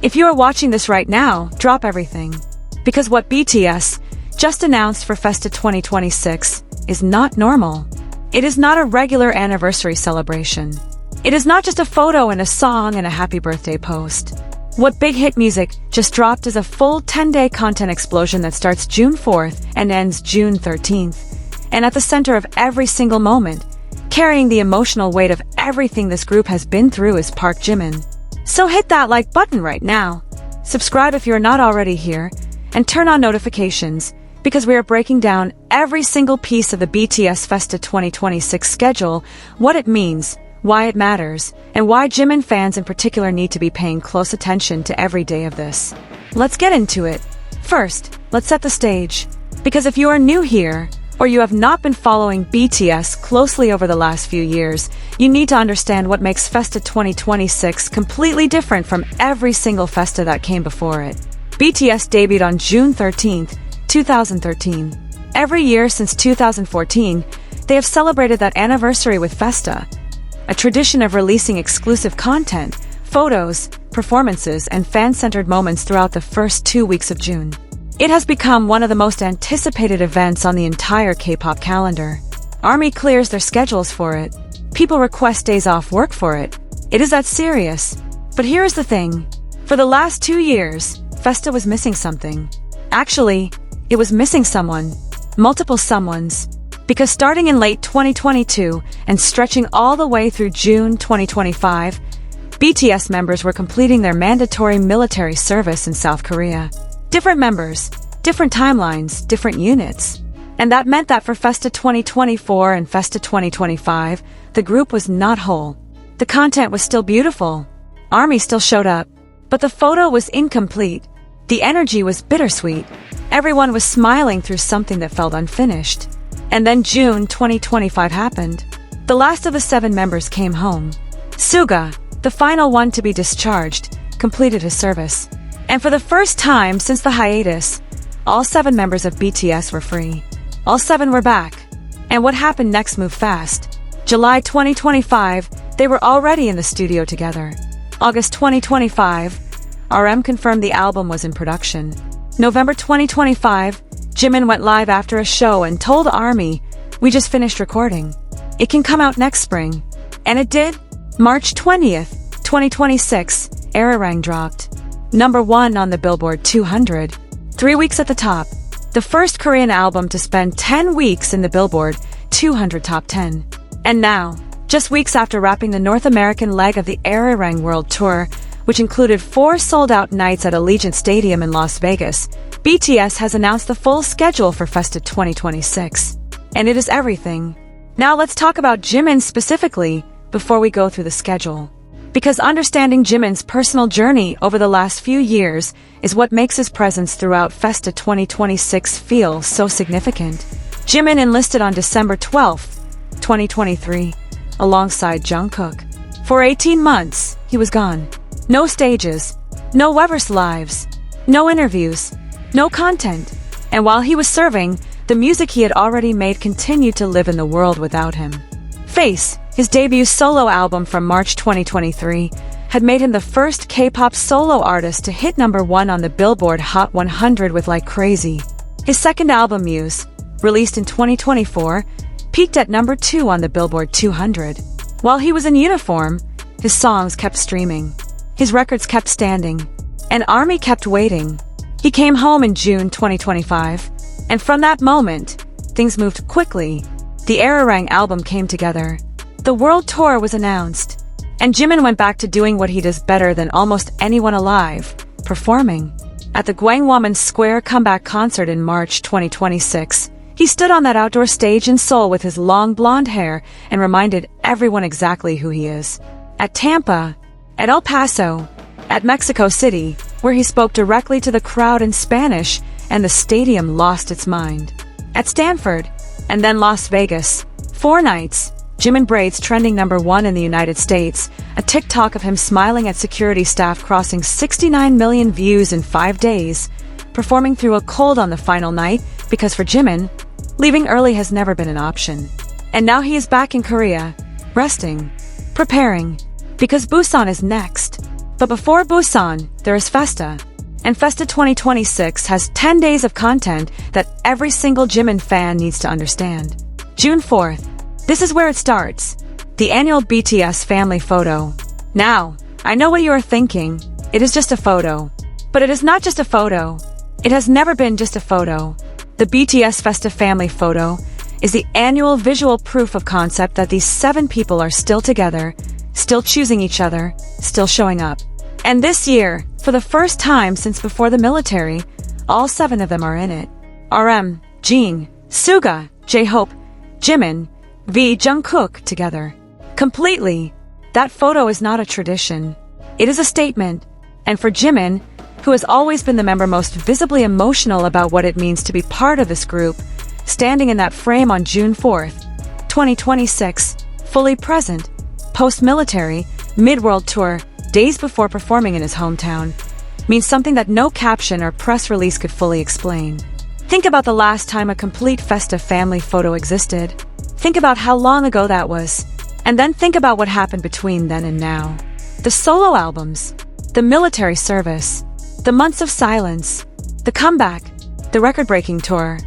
If you are watching this right now, drop everything. Because what BTS just announced for FESTA 2026 is not normal. It is not a regular anniversary celebration. It is not just a photo and a song and a happy birthday post. What big hit music just dropped is a full 10-day content explosion that starts June 4th and ends June 13th. And at the center of every single moment, carrying the emotional weight of everything this group has been through is ParkJimin. So hit that like button right now. Subscribe if you're not already here, and turn on notifications, because we are breaking down every single piece of the BTS FESTA 2026 schedule, what it means, why it matters, and why Jimin fans in particular need to be paying close attention to every day of this. Let's get into it. First, let's set the stage. Because if you are new here, or you have not been following BTS closely over the last few years, you need to understand what makes FESTA 2026 completely different from every single FESTA that came before it. BTS debuted on June 13, 2013. Every year since 2014, they have celebrated that anniversary with FESTA, a tradition of releasing exclusive content, photos, performances, and fan-centered moments throughout the first 2 weeks of June. It has become one of the most anticipated events on the entire K-pop calendar. ARMY clears their schedules for it. People request days off work for it. It is that serious. But here's the thing. For the last 2 years, FESTA was missing something. Actually, it was missing someone. Multiple someones. Because starting in late 2022 and stretching all the way through June 2025, BTS members were completing their mandatory military service in South Korea. Different members, different timelines, different units. And that meant that for FESTA 2024 and FESTA 2025, the group was not whole. The content was still beautiful. ARMY still showed up. But the photo was incomplete. The energy was bittersweet. Everyone was smiling through something that felt unfinished. And then June 2025 happened. The last of the 7 members came home. Suga, the final one to be discharged, completed his service. And for the first time since the hiatus, all 7 members of BTS were free. All 7 were back. And what happened next moved fast. July 2025, they were already in the studio together. August 2025, RM confirmed the album was in production. November 2025, Jimin went live after a show and told ARMY, "We just finished recording. It can come out next spring." And it did. March 20th, 2026, Arirang dropped. Number 1 on the Billboard 200. 3 weeks at the top. The first Korean album to spend 10 weeks in the Billboard 200 Top 10. And now, just weeks after wrapping the North American leg of the Arirang World Tour, which included 4 sold-out nights at Allegiant Stadium in Las Vegas, BTS has announced the full schedule for FESTA 2026. And it is everything. Now let's talk about Jimin specifically before we go through the schedule. Because understanding Jimin's personal journey over the last few years is what makes his presence throughout FESTA 2026 feel so significant. Jimin enlisted on December 12, 2023, alongside Jungkook. For 18 months, he was gone. No stages, no Weverse lives, no interviews, no content. And while he was serving, the music he had already made continued to live in the world without him. Face, his debut solo album from March 2023, had made him the first K-pop solo artist to hit number 1 on the Billboard Hot 100 with Like Crazy. His second album, Muse, released in 2024, peaked at number 2 on the Billboard 200. While he was in uniform, his songs kept streaming. His records kept standing. And ARMY kept waiting. He came home in June 2025. And from that moment, things moved quickly. The Arirang album came together. The world tour was announced. And Jimin went back to doing what he does better than almost anyone alive, performing. At the Gwangwamun Square comeback concert in March 2026, he stood on that outdoor stage in Seoul with his long blonde hair and reminded everyone exactly who he is. At Tampa, at El Paso, at Mexico City, where he spoke directly to the crowd in Spanish, and the stadium lost its mind. At Stanford, and then Las Vegas, 4 nights, Jimin braids trending number 1 in the United States, a TikTok of him smiling at security staff crossing 69 million views in 5 days, performing through a cold on the final night, because for Jimin, leaving early has never been an option. And now he is back in Korea, resting, preparing, because Busan is next. But before Busan, there is Festa. And Festa 2026 has 10 days of content that every single Jimin fan needs to understand. June 4th. This is where it starts. The annual BTS family photo. Now, I know what you are thinking. It is just a photo. But it is not just a photo. It has never been just a photo. The BTS Festa family photo is the annual visual proof of concept that these 7 people are still together, still choosing each other, still showing up. And this year, for the first time since before the military, all 7 of them are in it. RM, Jin, Suga, J-Hope, Jimin, V, Jungkook together. Completely. That photo is not a tradition. It is a statement. And for Jimin, who has always been the member most visibly emotional about what it means to be part of this group, standing in that frame on June 4th, 2026, fully present, post-military, mid-world tour, days before performing in his hometown, means something that no caption or press release could fully explain. Think about the last time a complete Festa family photo existed. Think about how long ago that was. And then think about what happened between then and now. The solo albums, the military service, the months of silence, the comeback, the record-breaking tour,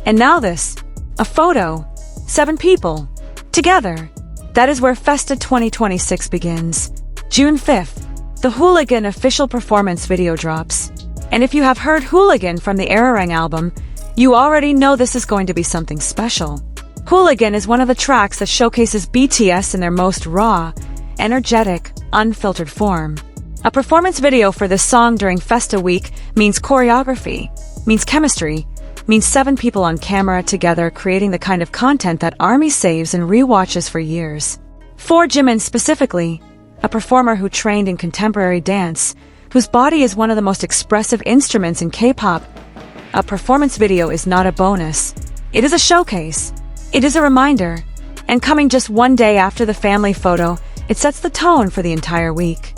and now this, a photo, 7 people, together. That is where Festa 2026 begins. June 5th, the Hooligan official performance video drops. And if you have heard Hooligan from the Ararang album, you already know this is going to be something special. Hooligan is one of the tracks that showcases BTS in their most raw, energetic, unfiltered form. A performance video for this song during Festa week means choreography, means chemistry, means 7 people on camera together creating the kind of content that ARMY saves and rewatches for years. For Jimin specifically, a performer who trained in contemporary dance, whose body is one of the most expressive instruments in K-pop, a performance video is not a bonus. It is a showcase. It is a reminder. And coming just one day after the family photo, it sets the tone for the entire week.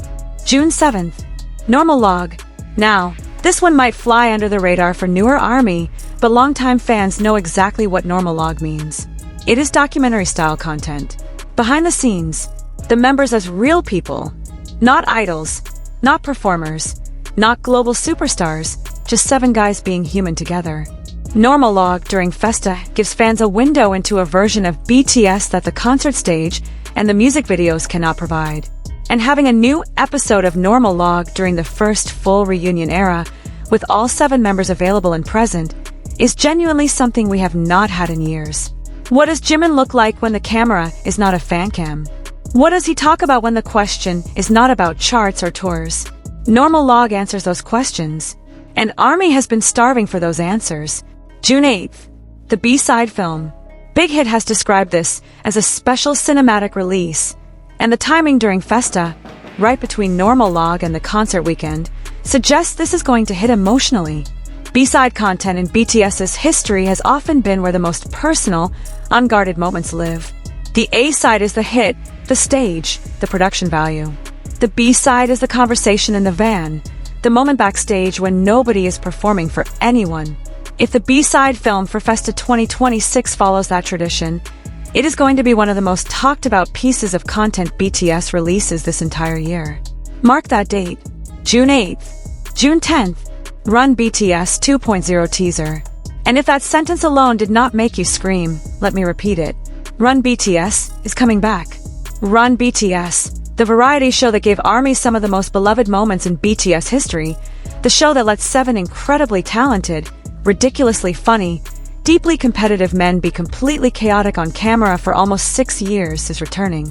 June 7th. Normal log. Now, this one might fly under the radar for newer ARMY, but longtime fans know exactly what normal log means. It is documentary-style content. Behind the scenes, the members as real people, not idols, not performers, not global superstars, just 7 guys being human together. Normal log during Festa gives fans a window into a version of BTS that the concert stage and the music videos cannot provide. And having a new episode of Normal log during the first full reunion era, with all 7 members available and present, is genuinely something we have not had in years. What does Jimin look like when the camera is not a fan cam? What does he talk about when the question is not about charts or tours? Normal log answers those questions. And ARMY has been starving for those answers. June 8th. The B-side film. Big Hit has described this as a special cinematic release. And the timing during Festa, right between Normal log and the concert weekend, suggests this is going to hit emotionally. B-side content in BTS's history has often been where the most personal, unguarded moments live. The A-side is the hit, the stage, the production value. The B-side is the conversation in the van, the moment backstage when nobody is performing for anyone. If the B-side film for Festa 2026 follows that tradition, it is going to be one of the most talked about pieces of content BTS releases this entire year. Mark that date. June 8th. June 10th. Run BTS 2.0 teaser. And if that sentence alone did not make you scream, let me repeat it. Run BTS is coming back. Run BTS, the variety show that gave ARMY some of the most beloved moments in BTS history, the show that lets 7 incredibly talented, ridiculously funny, deeply competitive men be completely chaotic on camera for almost 6 years, is returning.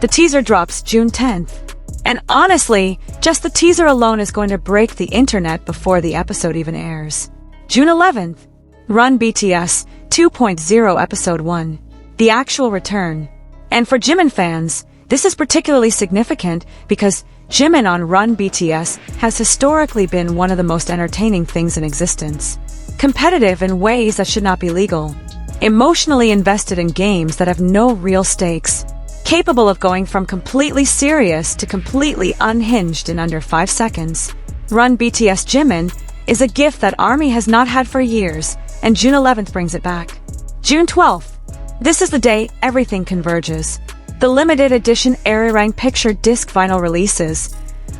The teaser drops June 10th. And honestly, just the teaser alone is going to break the internet before the episode even airs. June 11th. Run BTS 2.0 Episode 1. The actual return. And for Jimin fans, this is particularly significant because Jimin on Run BTS has historically been one of the most entertaining things in existence. Competitive in ways that should not be legal. Emotionally invested in games that have no real stakes. Capable of going from completely serious to completely unhinged in under 5 seconds. Run BTS Jimin is a gift that ARMY has not had for years, and June 11th brings it back. June 12th. This is the day everything converges. The limited edition Ararang picture disc vinyl releases,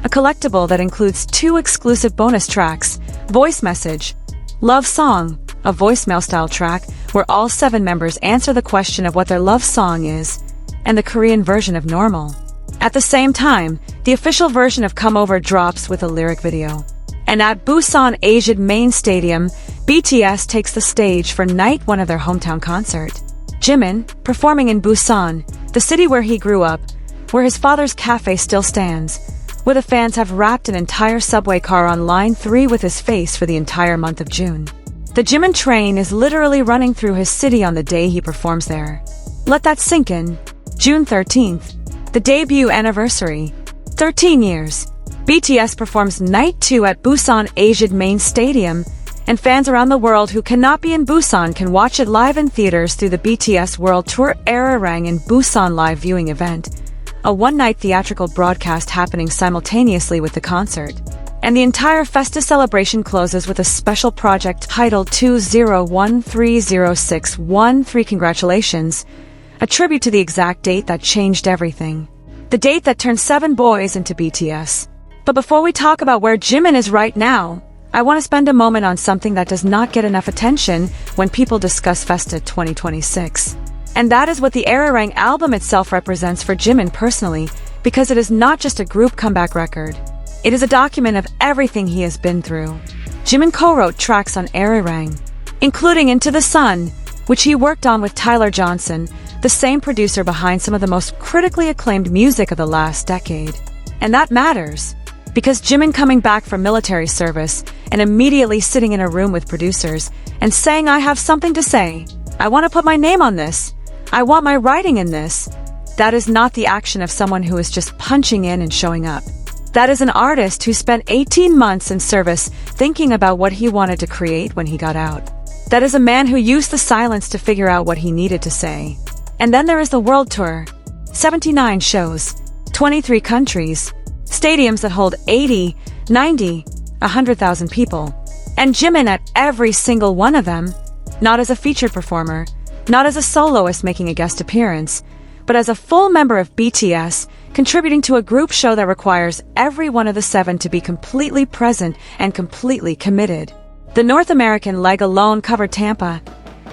a collectible that includes 2 exclusive bonus tracks, Voice Message, Love Song, a voicemail-style track where all 7 members answer the question of what their love song is, and the Korean version of Normal. At the same time, the official version of Come Over drops with a lyric video. And at Busan Asian Main Stadium, BTS takes the stage for night 1 of their hometown concert. Jimin, performing in Busan, the city where he grew up, where his father's cafe still stands, where the fans have wrapped an entire subway car on line 3 with his face for the entire month of June. The Jimin train is literally running through his city on the day he performs there. Let that sink in. June 13th, the debut anniversary. 13 years. BTS performs night 2 at Busan Asian Main Stadium, and fans around the world who cannot be in Busan can watch it live in theaters through the BTS World Tour Arirang in Busan live viewing event, a one-night theatrical broadcast happening simultaneously with the concert. And the entire Festa celebration closes with a special project titled 20130613 Congratulations, a tribute to the exact date that changed everything. The date that turned 7 boys into BTS. But before we talk about where Jimin is right now, I want to spend a moment on something that does not get enough attention when people discuss Festa 2026. And that is what the Arirang album itself represents for Jimin personally, because it is not just a group comeback record. It is a document of everything he has been through. Jimin co-wrote tracks on Arirang, including Into the Sun, which he worked on with Tyler Johnson, the same producer behind some of the most critically acclaimed music of the last decade. And that matters, because Jimin coming back from military service and immediately sitting in a room with producers and saying, I have something to say, I want to put my name on this, I want my writing in this, that is not the action of someone who is just punching in and showing up. That is an artist who spent 18 months in service thinking about what he wanted to create when he got out. That is a man who used the silence to figure out what he needed to say. And then there is the world tour. 79 shows, 23 countries, stadiums that hold 80, 90, 100,000 people. And Jimin at every single one of them, not as a featured performer, not as a soloist making a guest appearance, but as a full member of BTS, contributing to a group show that requires every one of the 7 to be completely present and completely committed. The North American leg alone covered Tampa,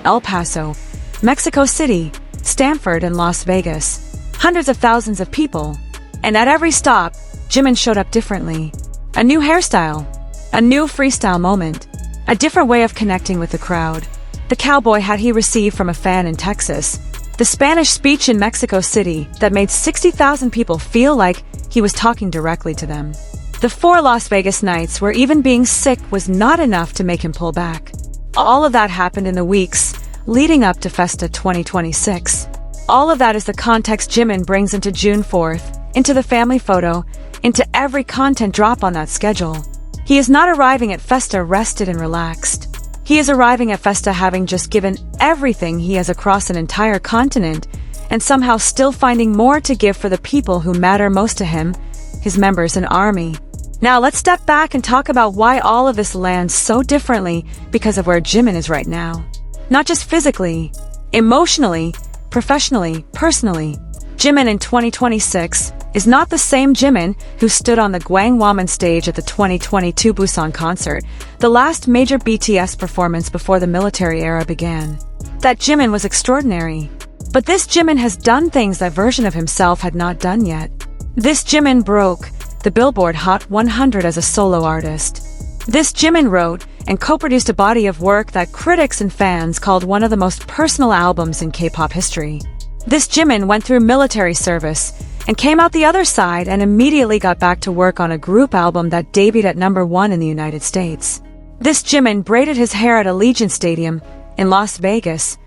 El Paso, Mexico City, Stanford, and Las Vegas. Hundreds of thousands of people. And at every stop, Jimin showed up differently. A new hairstyle, a new freestyle moment, a different way of connecting with the crowd. The cowboy hat he received from a fan in Texas, the Spanish speech in Mexico City that made 60,000 people feel like he was talking directly to them. The 4 Las Vegas nights where even being sick was not enough to make him pull back. All of that happened in the weeks leading up to Festa 2026. All of that is the context Jimin brings into June 4th, into the family photo, into every content drop on that schedule. He is not arriving at Festa rested and relaxed. He is arriving at Festa having just given everything he has across an entire continent, and somehow still finding more to give for the people who matter most to him, his members and army. Now let's step back and talk about why all of this lands so differently because of where Jimin is right now. Not just physically, emotionally, professionally, personally. Jimin in 2026 is not the same Jimin who stood on the Gwangwamun stage at the 2022 Busan concert, the last major BTS performance before the military era began. That Jimin was extraordinary. But this Jimin has done things that version of himself had not done yet. This Jimin broke the Billboard Hot 100 as a solo artist. This Jimin wrote and co-produced a body of work that critics and fans called one of the most personal albums in K-pop history. This Jimin went through military service and came out the other side and immediately got back to work on a group album that debuted at #1 in the United States. This Jimin braided his hair at Allegiant Stadium in Las Vegas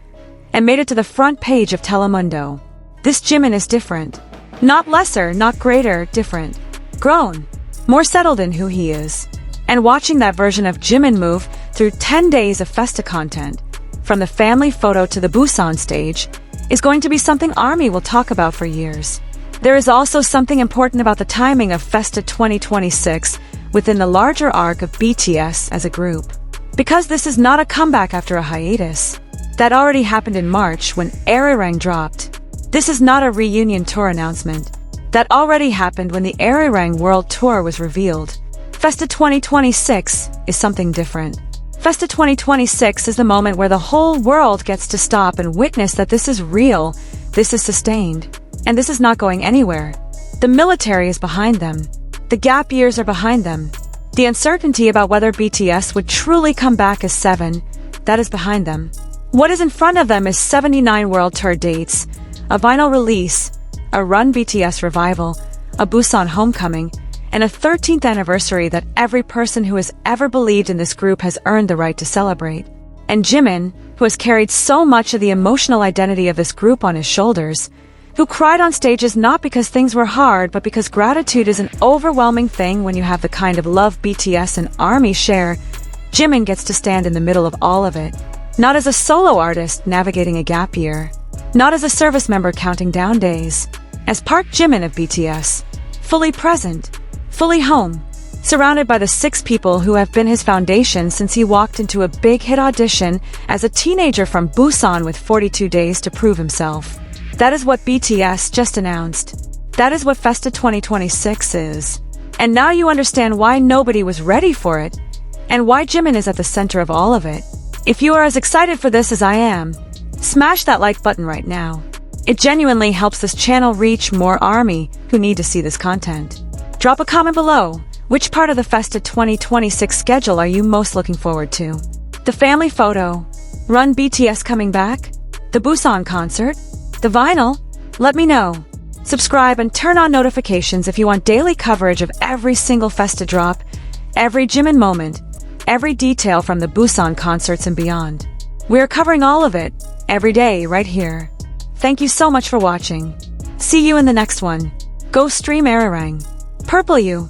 and made it to the front page of Telemundo. This Jimin is different. Not lesser, not greater, different. Grown. More settled in who he is. And watching that version of Jimin move through 10 days of Festa content, from the family photo to the Busan stage, is going to be something ARMY will talk about for years. There is also something important about the timing of Festa 2026 within the larger arc of BTS as a group. Because this is not a comeback after a hiatus. That already happened in March when Arirang dropped. This is not a reunion tour announcement. That already happened when the Arirang World Tour was revealed. FESTA 2026 is something different. FESTA 2026 is the moment where the whole world gets to stop and witness that this is real, this is sustained, and this is not going anywhere. The military is behind them. The gap years are behind them. The uncertainty about whether BTS would truly come back as 7, that is behind them. What is in front of them is 79 world tour dates, a vinyl release, a Run BTS revival, a Busan homecoming, and a 13th anniversary that every person who has ever believed in this group has earned the right to celebrate. And Jimin, who has carried so much of the emotional identity of this group on his shoulders, who cried on stages not because things were hard, but because gratitude is an overwhelming thing when you have the kind of love BTS and ARMY share, Jimin gets to stand in the middle of all of it. Not as a solo artist navigating a gap year, not as a service member counting down days, as ParkJimin of BTS, fully present, fully home, surrounded by the 6 people who have been his foundation since he walked into a big hit audition as a teenager from Busan with 42 days to prove himself. That is what BTS just announced. That is what FESTA 2026 is. And now you understand why nobody was ready for it, and why Jimin is at the center of all of it. If you are as excited for this as I am, smash that like button right now. It genuinely helps this channel reach more ARMY who need to see this content. Drop a comment below. Which part of the FESTA 2026 schedule are you most looking forward to? The family photo? Run BTS coming back? The Busan concert? The vinyl? Let me know. Subscribe and turn on notifications if you want daily coverage of every single FESTA drop, every Jimin moment, every detail from the Busan concerts and beyond. We're covering all of it, every day, right here. Thank you so much for watching. See you in the next one. Go stream Arirang. Purple you.